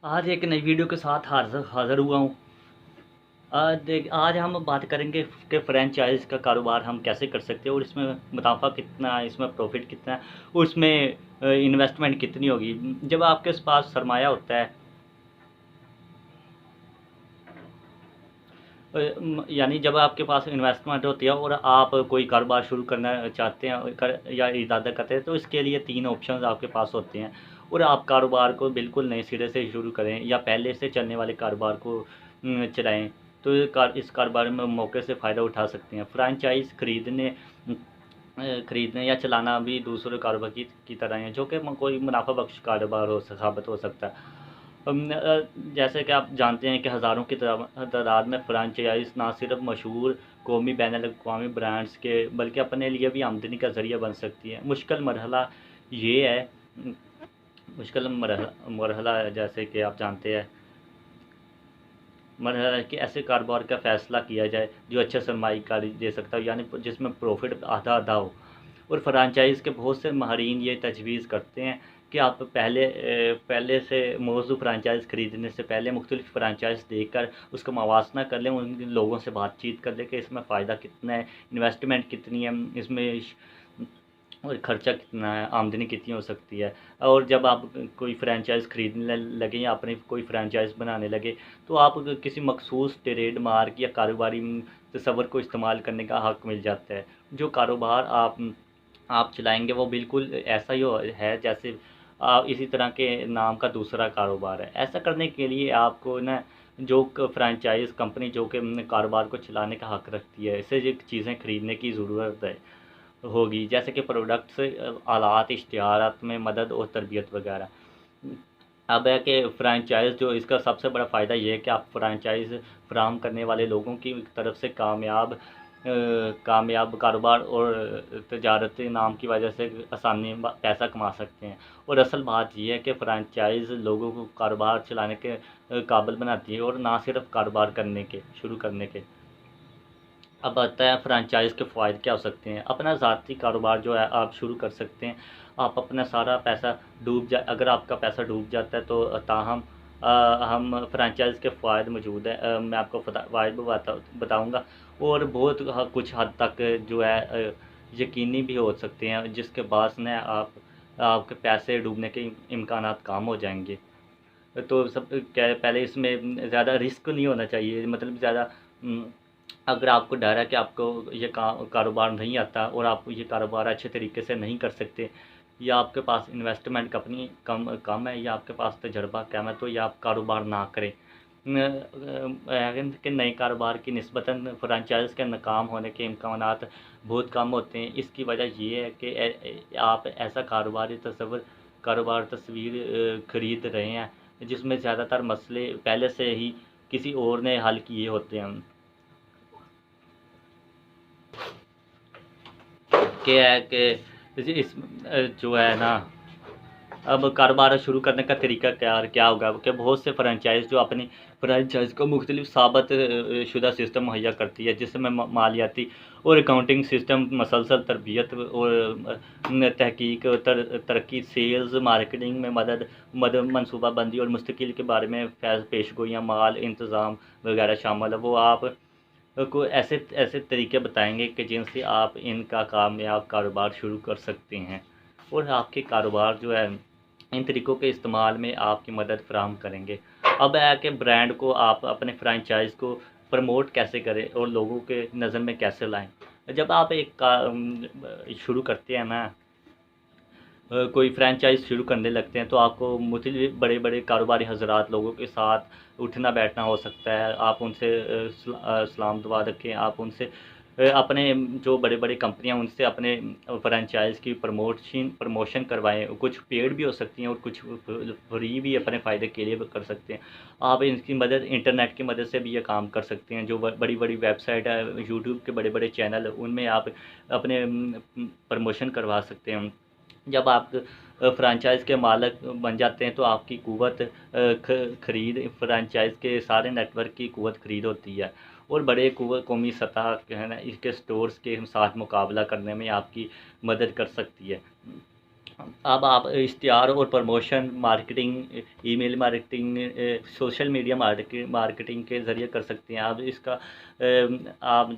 आज एक नई वीडियो के साथ हाज़िर हाज़िर हुआ हूँ। आज हम बात करेंगे कि फ्रेंचाइज़ का कारोबार हम कैसे कर सकते हैं और इसमें मुनाफ़ा कितना है, इसमें प्रॉफ़िट कितना है और इसमें इन्वेस्टमेंट कितनी होगी। जब आपके पास सरमाया होता है, यानी जब आपके पास इन्वेस्टमेंट होती है और आप कोई कारोबार शुरू करना चाहते हैं या इरादा करते हैं, तो इसके लिए 3 ऑप्शंस आपके पास होते हैं और आप कारोबार को बिल्कुल नए सिरे से शुरू करें या पहले से चलने वाले कारोबार को चलाएं, तो इस कारोबार में मौके से फ़ायदा उठा सकते हैं। फ्रेंचाइज खरीदने या चलाना भी दूसरे कारोबार की तरह है, जो कि कोई मुनाफा बख्श कारोबार साबित हो सकता है। जैसे कि आप जानते हैं कि हज़ारों की तादाद में फ्रेंचाइज ना सिर्फ मशहूर कौमी बैन अवी ब्रांड्स के बल्कि अपने लिए भी आमदनी का ज़रिया बन सकती है। ये है मुश्किल मरहला जैसे कि आप जानते हैं, मरहला है कि ऐसे कारोबार का फ़ैसला किया जाए जो अच्छा सरमायाकारी दे सकता हो, यानी जिसमें प्रॉफिट आधा आधा हो। और फ्रेंचाइज़ के बहुत से माहिरीन ये तजवीज़ करते हैं कि आप पहले से मौजूद फ्रेंचाइज़ खरीदने से पहले मुख्तलिफ़ फ्रेंचाइज़ देखकर उसका मवासना कर लें, उन लोगों से बातचीत कर लें कि इसमें फ़ायदा कितना है, इन्वेस्टमेंट कितनी है, इसमें और ख़र्चा कितना है, आमदनी कितनी हो सकती है। और जब आप कोई फ्रेंचाइज़ खरीदने लगे या अपनी कोई फ्रेंचाइज़ बनाने लगे, तो आप किसी मखसूस ट्रेडमार्क या कारोबारी तस्वर को इस्तेमाल करने का हक़ मिल जाता है। जो कारोबार आप चलाएँगे वो बिल्कुल ऐसा ही है जैसे इसी तरह के नाम का दूसरा कारोबार है। ऐसा करने के लिए आपको ना जो फ्रेंचाइज़ कंपनी जो कि कारोबार को चलाने का हक़ रखती है, इससे ये चीज़ें खरीदने की ज़रूरत है होगी, जैसे कि प्रोडक्ट्स, आलात, इश्तिहारात में मदद और तरबियत वगैरह। अब है कि फ्रेंचाइज़ जो इसका सबसे बड़ा फ़ायदा ये है कि आप फ्रेंचाइज़ फ़राहम करने वाले लोगों की तरफ से कामयाब कारोबार और तजारती नाम की वजह से आसानी पैसा कमा सकते हैं। और असल बात ये है कि फ्रेंचाइज़ लोगों को कारोबार चलाने के काबिल बनाती है और ना सिर्फ कारोबार शुरू करने के। अब आता है फ्रेंचाइज़ के फ़ायदे क्या हो सकते हैं। अपना ज़ाती कारोबार जो है आप शुरू कर सकते हैं। आप अपना सारा पैसा अगर आपका पैसा डूब जाता है तो ताहम हम फ्रेंचाइज़ के फ़ायदे मौजूद हैं। मैं आपको फ़ायदे बताऊँगा और बहुत कुछ हद तक जो है यकीनी भी हो सकते हैं, जिसके बाद ना आपके पैसे डूबने के इम्कानात कम हो जाएँगे। तो सब क्या है, पहले इसमें ज़्यादा रिस्क नहीं होना चाहिए, मतलब ज़्यादा अगर आपको डर है कि आपको ये कारोबार नहीं आता और आप ये कारोबार अच्छे तरीके से नहीं कर सकते, या आपके पास इन्वेस्टमेंट अपनी कम कम है या आपके पास तजर्बा कम है, तो ये आप कारोबार ना करें। कि नए कारोबार की निस्बतन फ्रेंचाइज़ के नाकाम होने के इम्कानात बहुत कम होते हैं। इसकी वजह ये है कि आप ऐसा कारोबार तस्वीर खरीद रहे हैं जिसमें ज़्यादातर मसले पहले से ही किसी और ने हल किए होते हैं। क्या है कि जो है ना, अब कारोबार शुरू करने का तरीका क्या क्या होगा कि बहुत से फ्रेंचाइज़ जो अपनी फ्रेंचाइज़ को मुख्तलिफ साबित शुदा सिस्टम मुहैया करती है, जिसमें मालियाती और अकाउंटिंग सिस्टम, मसलसल तरबियत और तहकीक, तरक्की, सेल्स, मार्केटिंग में मदद मनसूबाबंदी और मुस्तकिल के बारे में पेशगोइयाँ, माल इंतज़ाम वगैरह शामिल है। वो आप को ऐसे ऐसे तरीके बताएंगे कि जिनसे आप इनका कामयाब कारोबार शुरू कर सकते हैं और आपके कारोबार जो है इन तरीक़ों के इस्तेमाल में आपकी मदद फ़राहम करेंगे। अब है कि ब्रांड को आप अपने फ्रेंचाइज़ को प्रमोट कैसे करें और लोगों के नज़र में कैसे लाएं। जब आप शुरू करते हैं ना, कोई फ्रेंचाइज़ शुरू करने लगते हैं, तो आपको मुख्तलिफ़ बड़े-बड़े कारोबारी हज़रात लोगों के साथ उठना बैठना हो सकता है। आप उनसे सलाम दुआ रखें, आप उनसे अपने जो बड़े-बड़े कंपनियाँ उनसे अपने फ्रेंचाइज़ की प्रमोशन करवाएँ। कुछ पेड भी हो सकती हैं और कुछ फ्री भी अपने फ़ायदे के लिए भी कर सकते हैं। आप इनकी मदद इंटरनेट की मदद से भी ये काम कर सकते हैं। जो बड़ी-बड़ी वेबसाइट है, यूट्यूब के बड़े-बड़े चैनल, उनमें आप अपने प्रमोशन करवा सकते हैं। जब आप फ्रेंचाइज़ के मालिक बन जाते हैं, तो आपकी क़ुव्वत खरीद फ्रेंचाइज़ के सारे नेटवर्क की क़ुव्वत खरीद होती है और बड़े कौमी सतह के है ना, इसके स्टोर्स के साथ मुकाबला करने में आपकी मदद कर सकती है। अब आप इश्तिहार और promotion marketing, email marketing, social media marketing के ज़रिए कर सकते हैं। आप इसका आप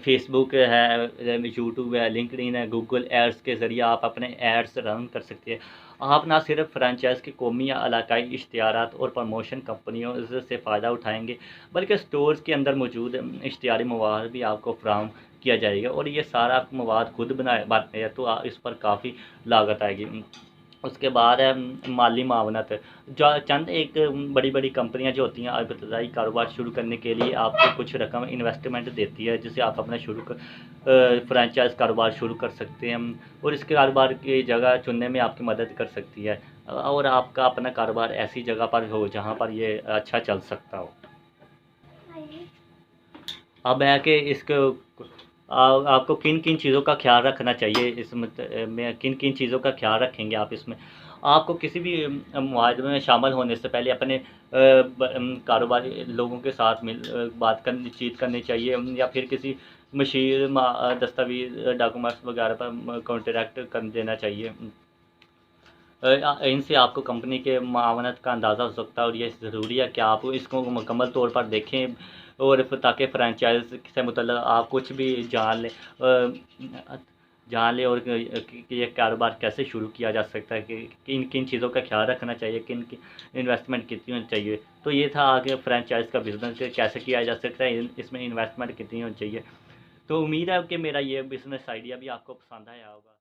फेसबुक है, यूट्यूब है, लिंक्डइन है, गूगल एड्स के ज़रिए आप अपने एड्स रन कर सकते हैं। आप ना सिर्फ फ्रेंचाइज़ की कौमी या इलाकाई इश्तिहारात और प्रमोशन कंपनियों से फ़ायदा उठाएँगे, बल्कि स्टोर्स के अंदर मौजूद इश्तिहारी मवाद भी आपको फ़राहम किया जाएगा, और ये सारा मवाद खुद बनाते हैं तो इस पर काफ़ी लागत आएगी। उसके बाद है माली मावनत। जो चंद एक बड़ी-बड़ी कंपनियाँ जो होती हैं इब्तदाई कारोबार शुरू करने के लिए आपको कुछ रकम इन्वेस्टमेंट देती है, जिससे आप अपना फ्रेंचाइज़ कारोबार शुरू कर सकते हैं, और इसके कारोबार की जगह चुनने में आपकी मदद कर सकती है, और आपका अपना कारोबार ऐसी जगह पर हो जहाँ पर ये अच्छा चल सकता हो। अब है कि इसको आपको किन-किन चीज़ों का ख़्याल रखना चाहिए में किन-किन चीज़ों का ख़्याल रखेंगे आप इसमें? आपको किसी भी मुआहदे में शामिल होने से पहले अपने कारोबारी लोगों के साथ बातचीत करनी चाहिए, या फिर किसी मशीर दस्तावेज़ डॉक्यूमेंट्स वगैरह पर कॉन्ट्रैक्ट कर देना चाहिए। इनसे आपको कंपनी के मावनत का अंदाज़ा हो सकता है, और ये ज़रूरी है कि आप इसको मुकम्मल तौर पर देखें, और ताकि फ्रेंचाइज़ से मुतल्लिक़ आप कुछ भी जान लें, और कि ये कारोबार कैसे शुरू किया जा सकता है, कि किन-किन चीज़ों का ख़्याल रखना चाहिए, किन इन्वेस्टमेंट कितनी होनी चाहिए। तो ये था आगे फ्रेंचाइज़ का बिज़नेस कैसे किया जा सकता है, इसमें इन्वेस्टमेंट कितनी होनी चाहिए। तो उम्मीद है कि मेरा ये बिज़नेस आइडिया भी आपको पसंद आया होगा।